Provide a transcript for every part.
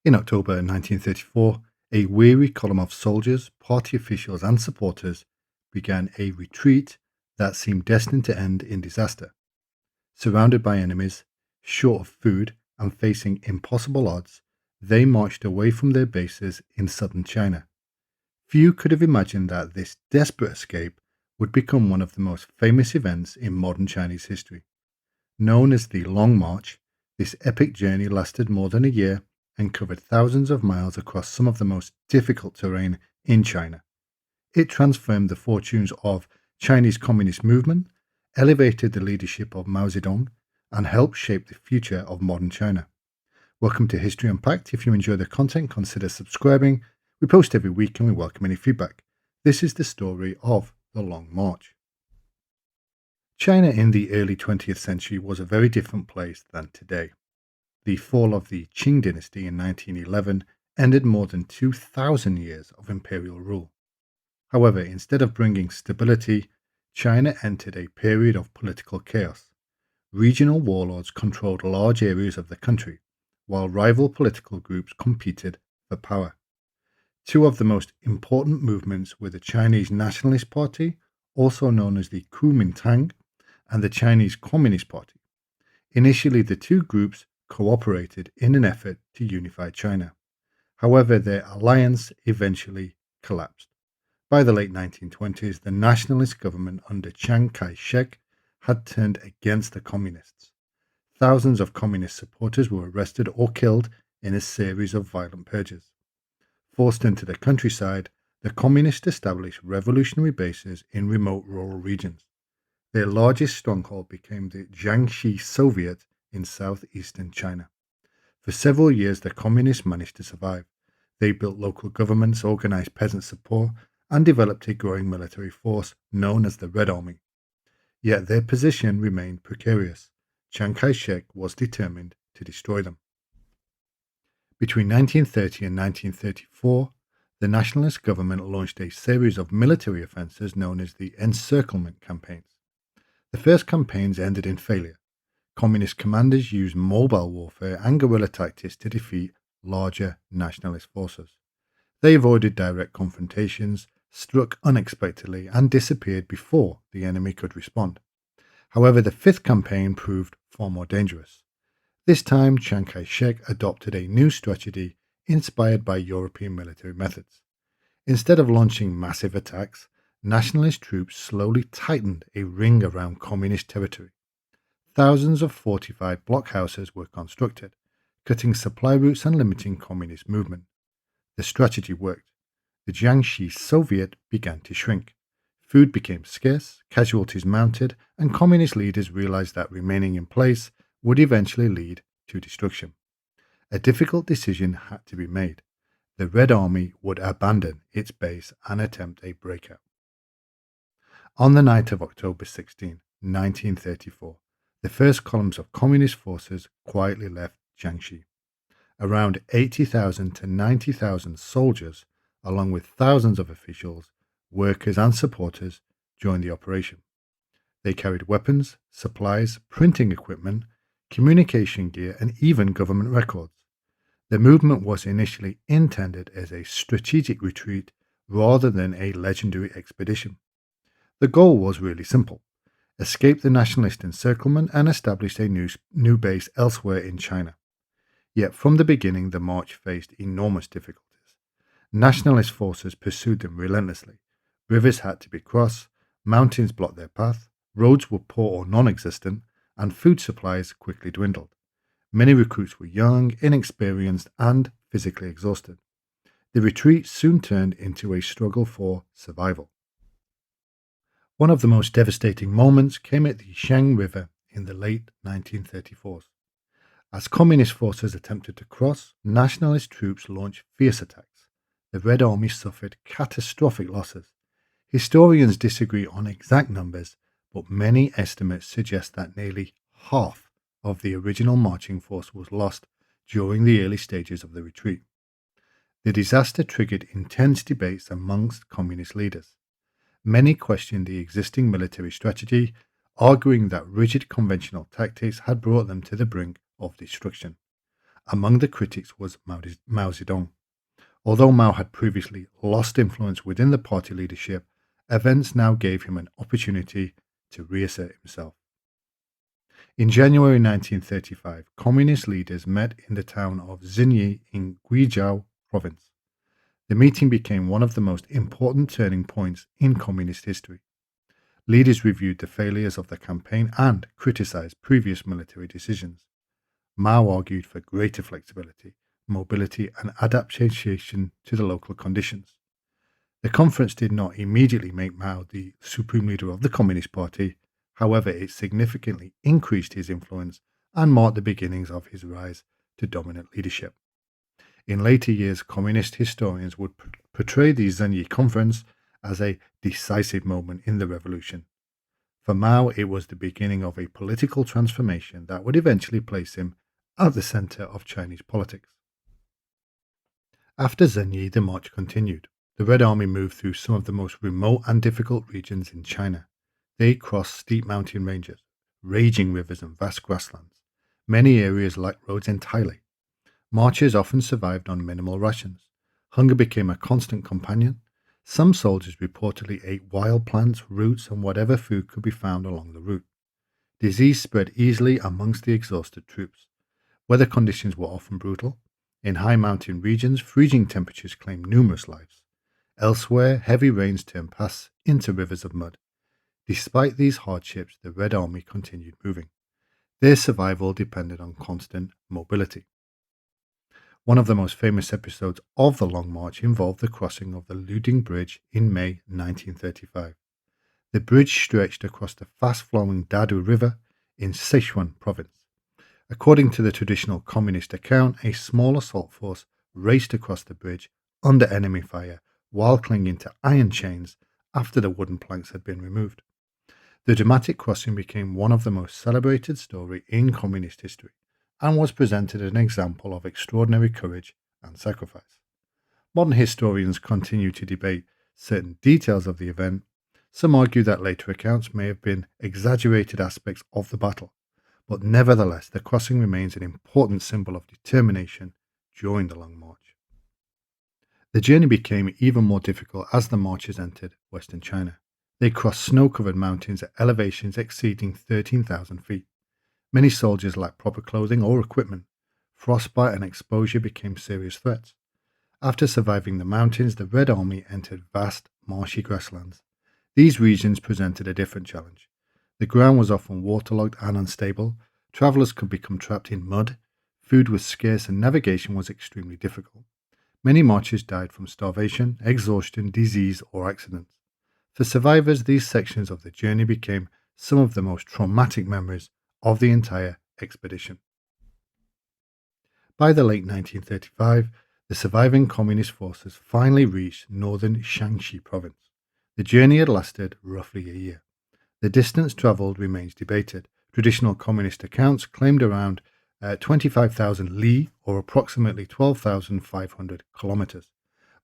In October 1934, a weary column of soldiers, party officials, and supporters began a retreat that seemed destined to end in disaster. Surrounded by enemies, short of food, and facing impossible odds, they marched away from their bases in southern China. Few could have imagined that this desperate escape would become one of the most famous events in modern Chinese history. Known as the Long March, this epic journey lasted more than a year and covered thousands of miles across some of the most difficult terrain in China. It transformed the fortunes of Chinese communist movement, elevated the leadership of Mao Zedong, and helped shape the future of modern China. Welcome to History Unpacked. If you enjoy the content, consider subscribing. We post every week and we welcome any feedback. This is the story of the Long March. China in the early 20th century was a very different place than today. The fall of the Qing dynasty in 1911 ended more than 2,000 years of imperial rule. However, instead of bringing stability, China entered a period of political chaos. Regional warlords controlled large areas of the country, while rival political groups competed for power. Two of the most important movements were the Chinese Nationalist Party, also known as the Kuomintang, and the Chinese Communist Party. Initially, the two groups cooperated in an effort to unify China. However, their alliance eventually collapsed. By the late 1920s, the nationalist government under Chiang Kai-shek had turned against the communists. Thousands of communist supporters were arrested or killed in a series of violent purges. Forced into the countryside, the communists established revolutionary bases in remote rural regions. Their largest stronghold became the Jiangxi Soviet in southeastern China. For several years, the communists managed to survive. They built local governments, organized peasant support, and developed a growing military force known as the Red Army. Yet their position remained precarious. Chiang Kai-shek was determined to destroy them. Between 1930 and 1934, the nationalist government launched a series of military offensives known as the encirclement campaigns. The first campaigns ended in failure. Communist commanders used mobile warfare and guerrilla tactics to defeat larger nationalist forces. They avoided direct confrontations, struck unexpectedly, and disappeared before the enemy could respond. However, the fifth campaign proved far more dangerous. This time, Chiang Kai-shek adopted a new strategy inspired by European military methods. Instead of launching massive attacks, nationalist troops slowly tightened a ring around communist territory. Thousands of fortified blockhouses were constructed, cutting supply routes and limiting communist movement. The strategy worked. The Jiangxi Soviet began to shrink. Food became scarce, casualties mounted, and communist leaders realized that remaining in place would eventually lead to destruction. A difficult decision had to be made. The Red Army would abandon its base and attempt a breakout. On the night of October 16, 1934, the first columns of communist forces quietly left Jiangxi. Around 80,000 to 90,000 soldiers, along with thousands of officials, workers, and supporters, joined the operation. They carried weapons, supplies, printing equipment, communication gear, and even government records. The movement was initially intended as a strategic retreat rather than a legendary expedition. The goal was really simple: escape the nationalist encirclement and establish a new base elsewhere in China. Yet from the beginning, the march faced enormous difficulties. Nationalist forces pursued them relentlessly. Rivers had to be crossed, mountains blocked their path, roads were poor or non-existent, and food supplies quickly dwindled. Many recruits were young, inexperienced, and physically exhausted. The retreat soon turned into a struggle for survival. One of the most devastating moments came at the Chiang River in the late 1934s. As communist forces attempted to cross, nationalist troops launched fierce attacks. The Red Army suffered catastrophic losses. Historians disagree on exact numbers, but many estimates suggest that nearly half of the original marching force was lost during the early stages of the retreat. The disaster triggered intense debates amongst communist leaders. Many questioned the existing military strategy, arguing that rigid conventional tactics had brought them to the brink of destruction. Among the critics was Mao Zedong. Although Mao had previously lost influence within the party leadership, events now gave him an opportunity to reassert himself. In January 1935, communist leaders met in the town of Xinyi in Guizhou province. The meeting became one of the most important turning points in communist history. Leaders reviewed the failures of the campaign and criticized previous military decisions. Mao argued for greater flexibility, mobility, and adaptation to the local conditions. The conference did not immediately make Mao the supreme leader of the Communist Party. However, it significantly increased his influence and marked the beginnings of his rise to dominant leadership. In later years, communist historians would portray the Xinyi Conference as a decisive moment in the revolution. For Mao, it was the beginning of a political transformation that would eventually place him at the center of Chinese politics. After Xinyi, the march continued. The Red Army moved through some of the most remote and difficult regions in China. They crossed steep mountain ranges, raging rivers, and vast grasslands. Many areas lacked roads entirely. Marchers often survived on minimal rations. Hunger became a constant companion. Some soldiers reportedly ate wild plants, roots, and whatever food could be found along the route. Disease spread easily amongst the exhausted troops. Weather conditions were often brutal. In high mountain regions, freezing temperatures claimed numerous lives. Elsewhere, heavy rains turned paths into rivers of mud. Despite these hardships, the Red Army continued moving. Their survival depended on constant mobility. One of the most famous episodes of the Long March involved the crossing of the Luding Bridge in May 1935. The bridge stretched across the fast-flowing Dadu River in Sichuan province. According to the traditional communist account, a small assault force raced across the bridge under enemy fire while clinging to iron chains after the wooden planks had been removed. The dramatic crossing became one of the most celebrated stories in communist history and was presented as an example of extraordinary courage and sacrifice. Modern historians continue to debate certain details of the event. Some argue that later accounts may have been exaggerated aspects of the battle, but nevertheless, the crossing remains an important symbol of determination during the Long March. The journey became even more difficult as the marchers entered western China. They crossed snow-covered mountains at elevations exceeding 13,000 feet. Many soldiers lacked proper clothing or equipment. Frostbite and exposure became serious threats. After surviving the mountains, the Red Army entered vast, marshy grasslands. These regions presented a different challenge. The ground was often waterlogged and unstable. Travelers could become trapped in mud. Food was scarce and navigation was extremely difficult. Many marchers died from starvation, exhaustion, disease, or accidents. For survivors, these sections of the journey became some of the most traumatic memories of the entire expedition. By the late 1935, the surviving communist forces finally reached northern Shaanxi province. The journey had lasted roughly a year. The distance travelled remains debated. Traditional communist accounts claimed around 25,000 li, or approximately 12,500 kilometers.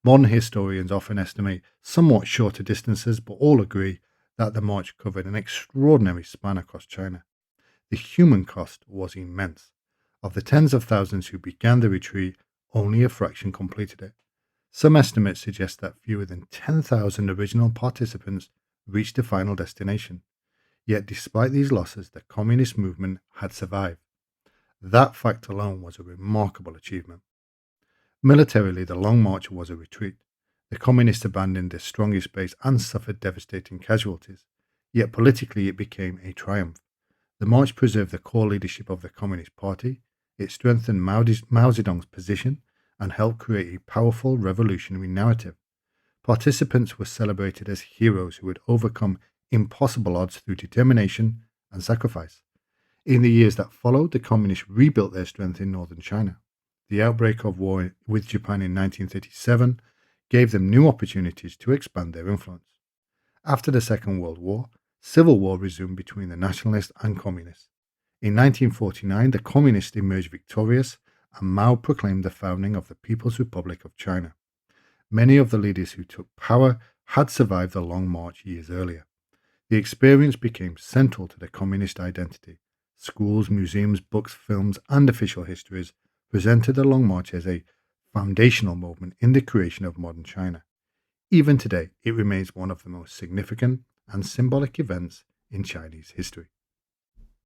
Modern historians often estimate somewhat shorter distances, but all agree that the march covered an extraordinary span across China. The human cost was immense. Of the tens of thousands who began the retreat, only a fraction completed it. Some estimates suggest that fewer than 10,000 original participants reached the final destination. Yet despite these losses, the communist movement had survived. That fact alone was a remarkable achievement. Militarily, the Long March was a retreat. The communists abandoned their strongest base and suffered devastating casualties. Yet politically, it became a triumph. The march preserved the core leadership of the Communist Party. It strengthened Mao Zedong's position and helped create a powerful revolutionary narrative. Participants were celebrated as heroes who had overcome impossible odds through determination and sacrifice. In the years that followed, the communists rebuilt their strength in northern China. The outbreak of war with Japan in 1937 gave them new opportunities to expand their influence. After the Second World War, civil war resumed between the Nationalists and Communists. In 1949, the Communists emerged victorious, and Mao proclaimed the founding of the People's Republic of China. Many of the leaders who took power had survived the Long March years earlier. The experience became central to the Communist identity. Schools, museums, books, films, and official histories presented the Long March as a foundational moment in the creation of modern China. Even today, it remains one of the most significant and symbolic events in Chinese history.